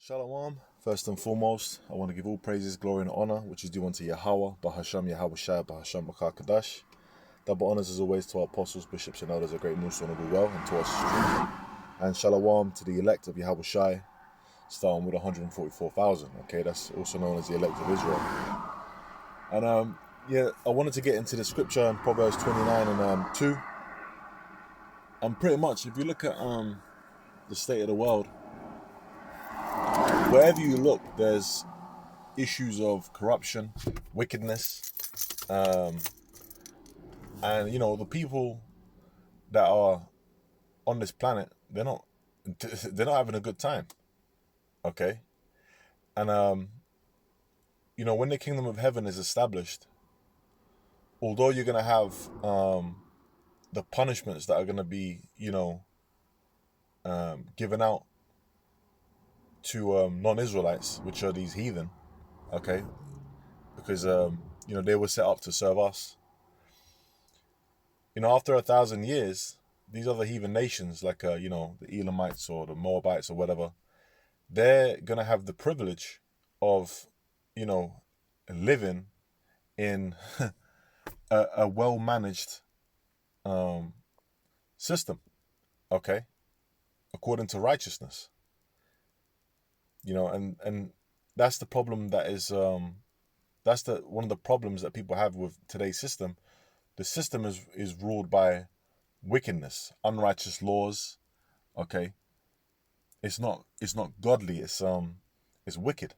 Shalom. First and foremost, I want to give all praises, glory, and honor, which is due unto Yahweh, Bahasham Yahweh Shai, Bahasham Bakar Kadash. Double honors as always to our apostles, bishops, and elders, a great Musa and well, and to our stream. And Shalom to the elect of Yahweh Shai, starting with 144,000. Okay, that's also known as the elect of Israel. And I wanted to get into the scripture in Proverbs 29 and 2. And pretty much, if you look at the state of the world, wherever you look, there's issues of corruption, wickedness, and the people that are on this planet, they're not having a good time. Okay, and when the kingdom of heaven is established, although you're gonna have the punishments that are gonna be given out to non-Israelites, which are these heathen, okay, because they were set up to serve us. After 1,000 years, these other heathen nations, like the Elamites or the Moabites or whatever, they're gonna have the privilege of living in a well-managed system, okay, according to righteousness. And that's the problem that is that's one of the problems that people have with today's system. The system is ruled by wickedness, unrighteous laws. Okay, it's not godly. It's wicked,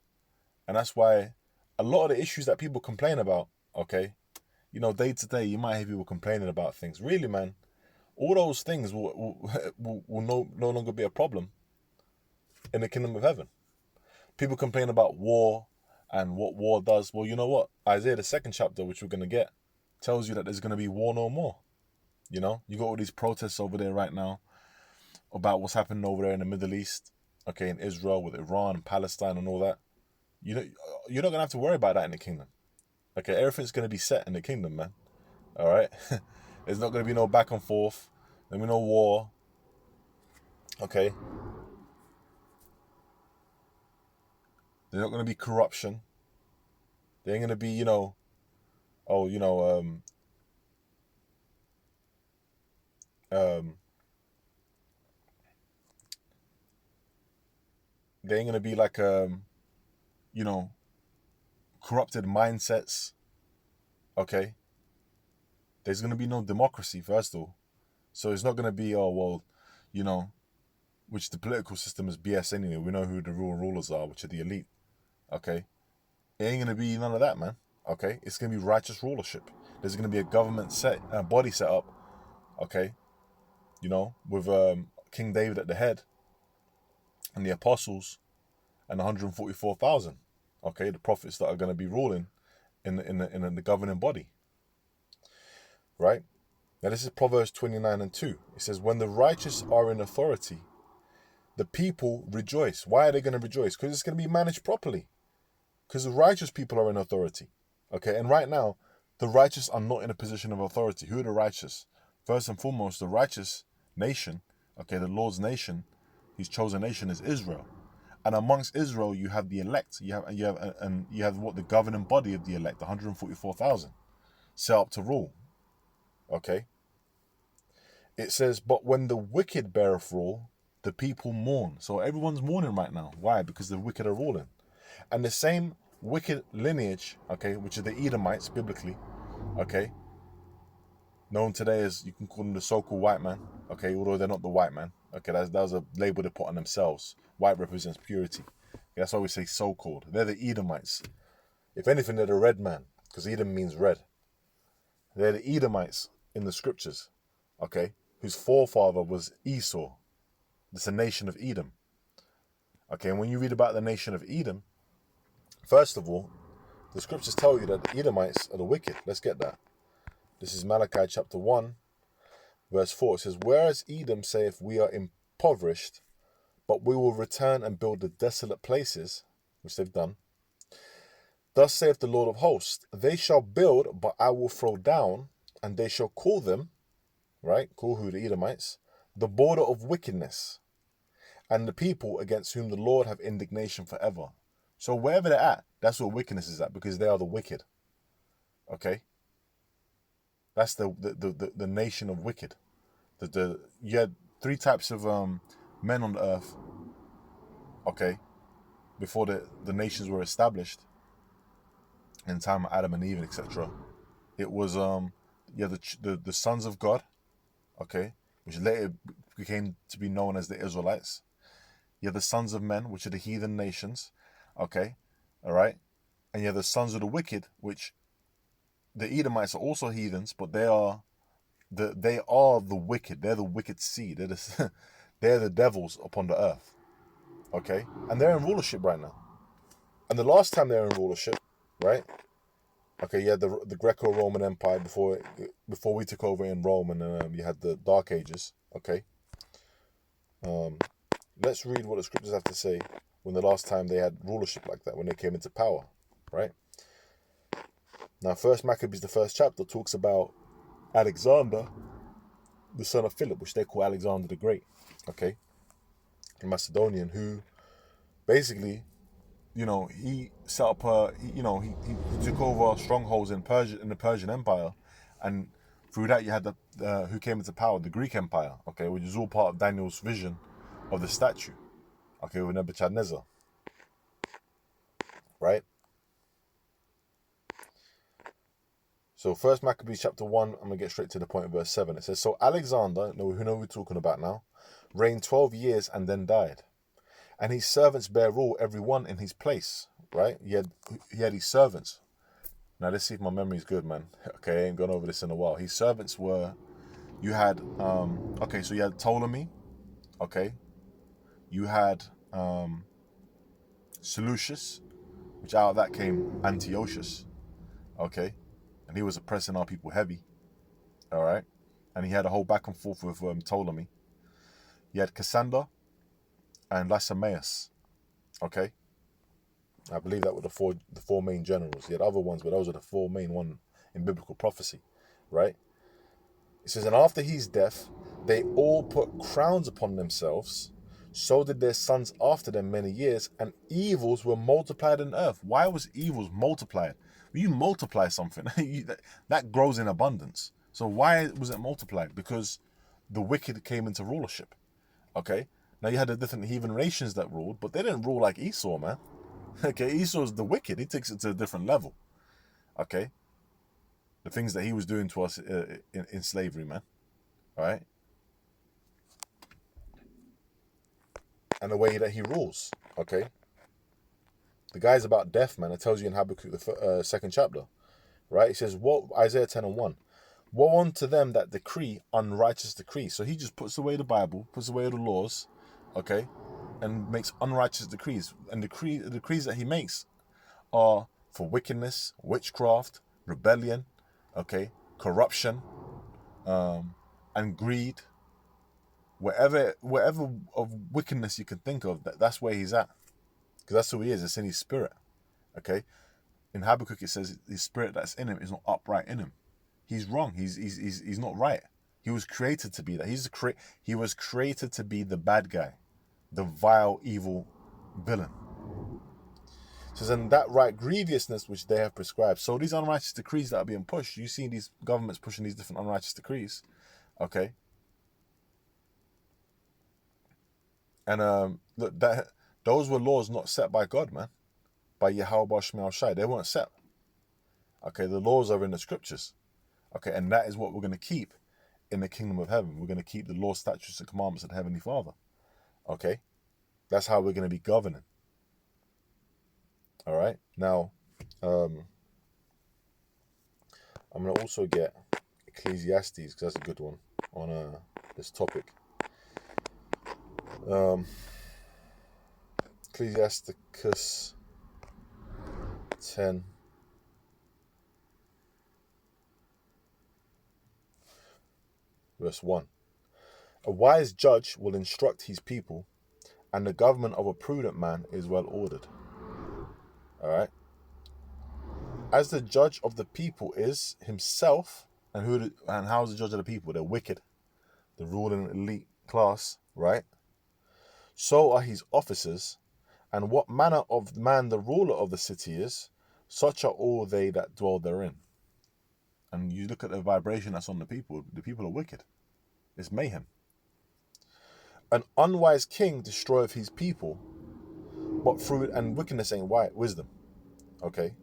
and that's why a lot of the issues that people complain about. Okay, day to day, you might hear people complaining about things. Really, man, all those things will no longer be a problem in the kingdom of heaven. People complain about war and what war does. Well, you know what? Isaiah, the second chapter, which we're going to get, tells you that there's going to be war no more. You got all these protests over there right now about what's happening over there in the Middle East, okay, in Israel with Iran and Palestine and all that. You're not going to have to worry about that in the kingdom. Okay, everything's going to be set in the kingdom, man. All right? There's not going to be no back and forth. There'll be no war. Okay? There's not going to be corruption. There ain't going to be, there ain't going to be like, corrupted mindsets. Okay? There's going to be no democracy, first of all. So it's not going to be, which the political system is BS anyway. We know who the real rulers are, which are the elite. Okay? It ain't going to be none of that, man. Okay? It's going to be righteous rulership. There's going to be a government body set up. Okay? With King David at the head and the apostles and 144,000. Okay? The prophets that are going to be ruling in the governing body. Right? Now this is Proverbs 29 and 2. It says, when the righteous are in authority, the people rejoice. Why are they going to rejoice? Because it's going to be managed properly. Because the righteous people are in authority. Okay, and right now, the righteous are not in a position of authority. Who are the righteous? First and foremost, the righteous nation, okay, the Lord's nation, his chosen nation is Israel. And amongst Israel, you have the elect. You have what the governing body of the elect, 144,000, set up to rule. Okay. It says, but when the wicked beareth rule, the people mourn. So everyone's mourning right now. Why? Because the wicked are ruling. And the same wicked lineage, okay, which are the Edomites, biblically, okay, known today as, you can call them the so-called white man, okay, although they're not the white man, okay, that was a label they put on themselves. White represents purity. That's why we say so-called. They're the Edomites. If anything, they're the red man, because Edom means red. They're the Edomites in the scriptures, okay, whose forefather was Esau. It's a nation of Edom. Okay, and when you read about the nation of Edom, first of all, the scriptures tell you that the Edomites are the wicked. Let's get that. This is Malachi chapter 1, verse 4. It says, whereas Edom saith, we are impoverished, but we will return and build the desolate places, which they've done. Thus saith the Lord of hosts, they shall build, but I will throw down, and they shall call them, right? Call who? The Edomites. The border of wickedness. and the people against whom the Lord have indignation forever. So wherever they're at, that's where wickedness is at, because they are the wicked. Okay? That's the nation of wicked. You had three types of men on the earth, okay, before the nations were established in time of Adam and Eve, etc. It was the sons of God, okay, which later became to be known as the Israelites. You have the sons of men, which are the heathen nations, okay, all right, and you have the sons of the wicked, which the Edomites are also heathens, but they are the wicked. They're the wicked seed. They're the devils upon the earth, okay, and they're in rulership right now. And the last time they were in rulership, right? Okay, you had the Greco-Roman Empire before we took over in Rome, and you had the Dark Ages. Okay. Let's read what the scriptures have to say when the last time they had rulership like that, when they came into power, right? Now, First Maccabees, the first chapter, talks about Alexander, the son of Philip, which they call Alexander the Great, okay, a Macedonian, who basically, he set up he took over strongholds in the Persian Empire, and through that you had who came into power, the Greek Empire, okay, which is all part of Daniel's vision of the statue, okay, with Nebuchadnezzar, right? So First Maccabees chapter 1, I'm gonna get straight to the point of verse 7. It says, so Alexander, who know we're talking about now, reigned 12 years and then died. And his servants bear rule, every one in his place, right? He had his servants. Now, let's see if my memory's good, man. Okay, I ain't gone over this in a while. His servants were, so you had Ptolemy, okay? You had Seleucus, which out of that came Antiochus, okay? And he was oppressing our people heavy, all right? And he had a whole back and forth with Ptolemy. You had Cassander and Lysimachus, okay? I believe that were the four main generals. He had other ones, but those are the four main ones in biblical prophecy, right? It says, and after his death, they all put crowns upon themselves. So did their sons after them many years, and evils were multiplied in earth. Why was evils multiplied? When you multiply something, that grows in abundance. So why was it multiplied? Because the wicked came into rulership, okay? Now you had the different heathen nations that ruled, but they didn't rule like Esau, man. Okay, Esau's the wicked. He takes it to a different level. Okay, the things that he was doing to us in slavery, man. All right, and the way that he rules. Okay, the guy's about death, man. It tells you in Habakkuk the second chapter, right? It says, "What Isaiah 10:1, woe unto them that decree unrighteous decrees." So he just puts away the Bible, puts away the laws, okay, and makes unrighteous decrees. And the decrees that he makes are for wickedness, witchcraft, rebellion, okay, corruption, and greed. Whatever of wickedness you can think of, that's where he's at, because that's who he is. It's in his spirit, okay. In Habakkuk it says his spirit that's in him is not upright in him. He's wrong. He's not right. He was created to be that. He was created to be the bad guy, the vile, evil villain. It says, and that right grievousness which they have prescribed. So these unrighteous decrees that are being pushed, you see these governments pushing these different unrighteous decrees, okay? And look, those were laws not set by God, man, by Yahweh Shemel Shai. They weren't set. Okay, the laws are in the scriptures. Okay, and that is what we're going to keep in the kingdom of heaven. We're going to keep the law, statutes, and commandments of the Heavenly Father. Okay, that's how we're going to be governing. All right, now, I'm going to also get Ecclesiastes, because that's a good one on this topic. Ecclesiasticus 10. Verse 1. A wise judge will instruct his people, and the government of a prudent man is well ordered. All right. As the judge of the people is himself, and how is the judge of the people? They're wicked, the ruling elite class, right? so are his officers, and what manner of man the ruler of the city is, such are all they that dwell therein. And you look at the vibration that's on the people are wicked. It's mayhem. An unwise king destroyeth his people, but through and wickedness ain't wisdom. Okay?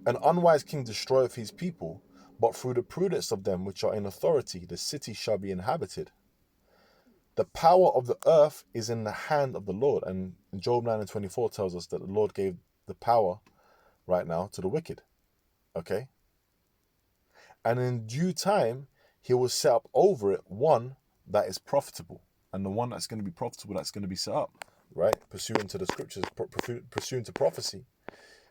An unwise king destroyeth his people, but through the prudence of them which are in authority, the city shall be inhabited. The power of the earth is in the hand of the Lord. And Job 9:24 tells us that the Lord gave the power right now to the wicked. Okay? And in due time, he will set up over it one that is profitable. And the one that's going to be profitable, that's going to be set up, right? Pursuant to the scriptures, pursuant to prophecy,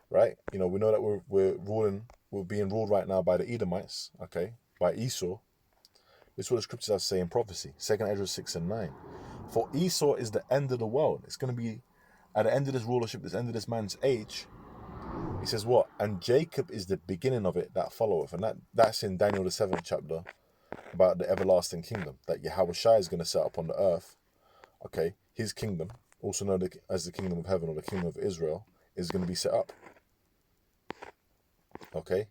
right? You know, we know that we're being ruled right now by the Edomites, okay? By Esau. This is what the scriptures have to say in prophecy. 2 Ezra 6:9. For Esau is the end of the world. It's going to be at the end of this rulership, this end of this man's age. He says what? And Jacob is the beginning of it that followeth. And that's in Daniel the 7th chapter about the everlasting kingdom that Yahushua is going to set up on the earth. Okay, his kingdom, also known as the kingdom of heaven or the kingdom of Israel, is going to be set up. Okay.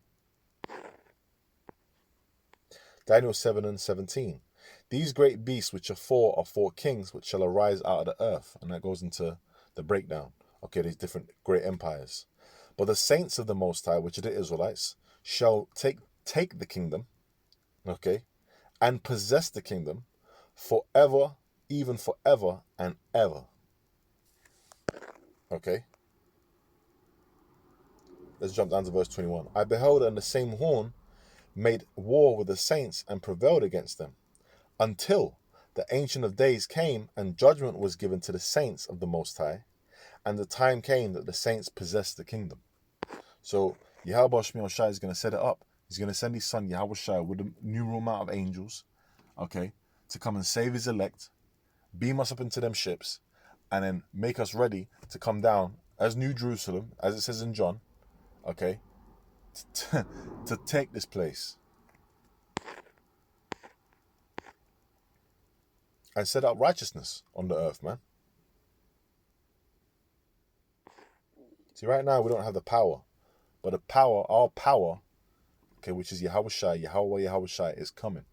Daniel 7:17. These great beasts which are four kings which shall arise out of the earth. And that goes into the breakdown. Okay, these different great empires. But the saints of the Most High, which are the Israelites, shall take the kingdom, okay, and possess the kingdom forever, even forever and ever. Okay. Let's jump down to verse 21. I beheld, and the same horn made war with the saints and prevailed against them, until the Ancient of Days came, and judgment was given to the saints of the Most High, and the time came that the saints possessed the kingdom. So Yahweh Shai is going to set it up. He's going to send his son Yahweh Shai with a numerous amount of angels, okay, to come and save his elect, beam us up into them ships, and then make us ready to come down as New Jerusalem, as it says in John, okay, to take this place and set up righteousness on the earth, man. See, right now we don't have the power, but the power, our power, okay, which is Yahweh Shai, is coming.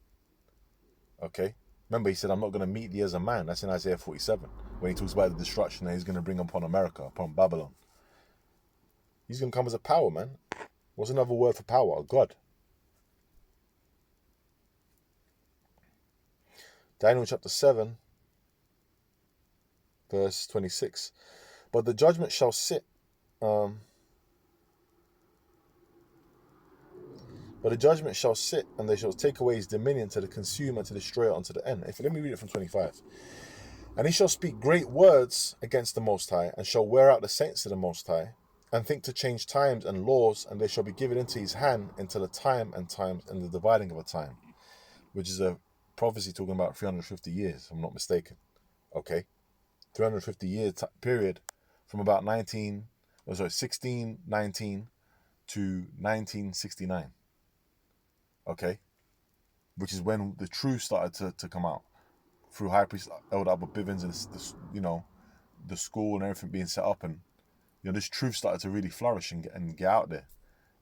Okay? Remember, he said, I'm not going to meet thee as a man. That's in Isaiah 47, when he talks about the destruction that he's going to bring upon America, upon Babylon. He's going to come as a power, man. What's another word for power? A God. Daniel chapter 7, verse 26. But the judgment shall sit. But the judgment shall sit, and they shall take away his dominion to the consume and to destroy it unto the end. Let me read it from 25. And he shall speak great words against the Most High, and shall wear out the saints of the Most High, and think to change times and laws, and they shall be given into his hand until a time and times and the dividing of a time, which is a prophecy talking about 350 years, if I'm not mistaken. Okay, 350-year period from about 1619 to 1969. Okay, which is when the truth started to come out through High Priest Elder Abba Bivens and the school and everything being set up, and this truth started to really flourish and get out there.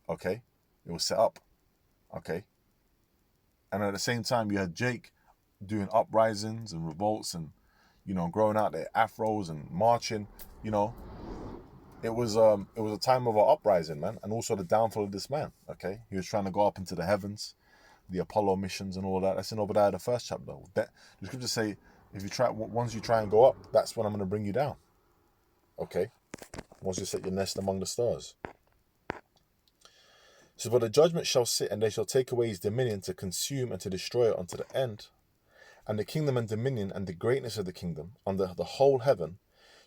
Okay, it was set up. Okay, and at the same time you had Jake doing uprisings and revolts and growing out their afros and marching. It was a time of an uprising, man, and also the downfall of this man. Okay, he was trying to go up into the heavens, the Apollo missions and all that. That's in Obadiah the 1st chapter. The scriptures say, once you try and go up, that's when I'm going to bring you down. Okay, once you set your nest among the stars. So, but the judgment shall sit, and they shall take away his dominion to consume and to destroy it unto the end. And the kingdom and dominion and the greatness of the kingdom under the whole heaven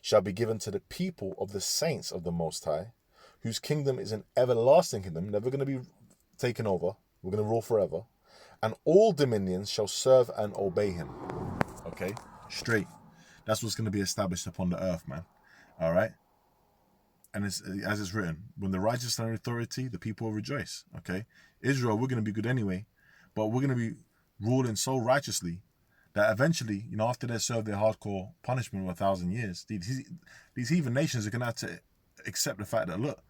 shall be given to the people of the saints of the Most High, whose kingdom is an everlasting kingdom, never going to be taken over. We're going to rule forever. And all dominions shall serve and obey him. Okay? Straight. That's what's going to be established upon the earth, man. All right? And as it's written, when the righteous are in authority, the people will rejoice. Okay? Israel, we're going to be good anyway, but we're going to be ruling so righteously that eventually, you know, after they serve their hardcore punishment of 1,000 years, these heathen nations are gonna have to accept the fact that, look,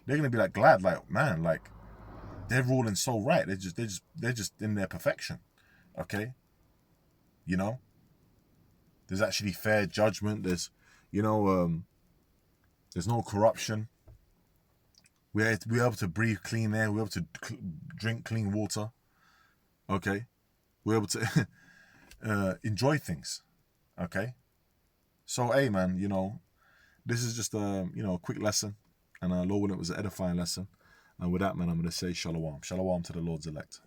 they're gonna be like glad, like, man, like, they're ruling so right. They're just in their perfection. Okay, you know, there's actually fair judgment. There's, you know, there's no corruption. We're able to breathe clean air. We're able to drink clean water. Okay, we're able to enjoy things. Okay, so hey, man, you know, this is just a, you know, a quick lesson, and Lord willing, it was an edifying lesson. And with that, man, I'm going to say shalom. Shalom to the Lord's elect.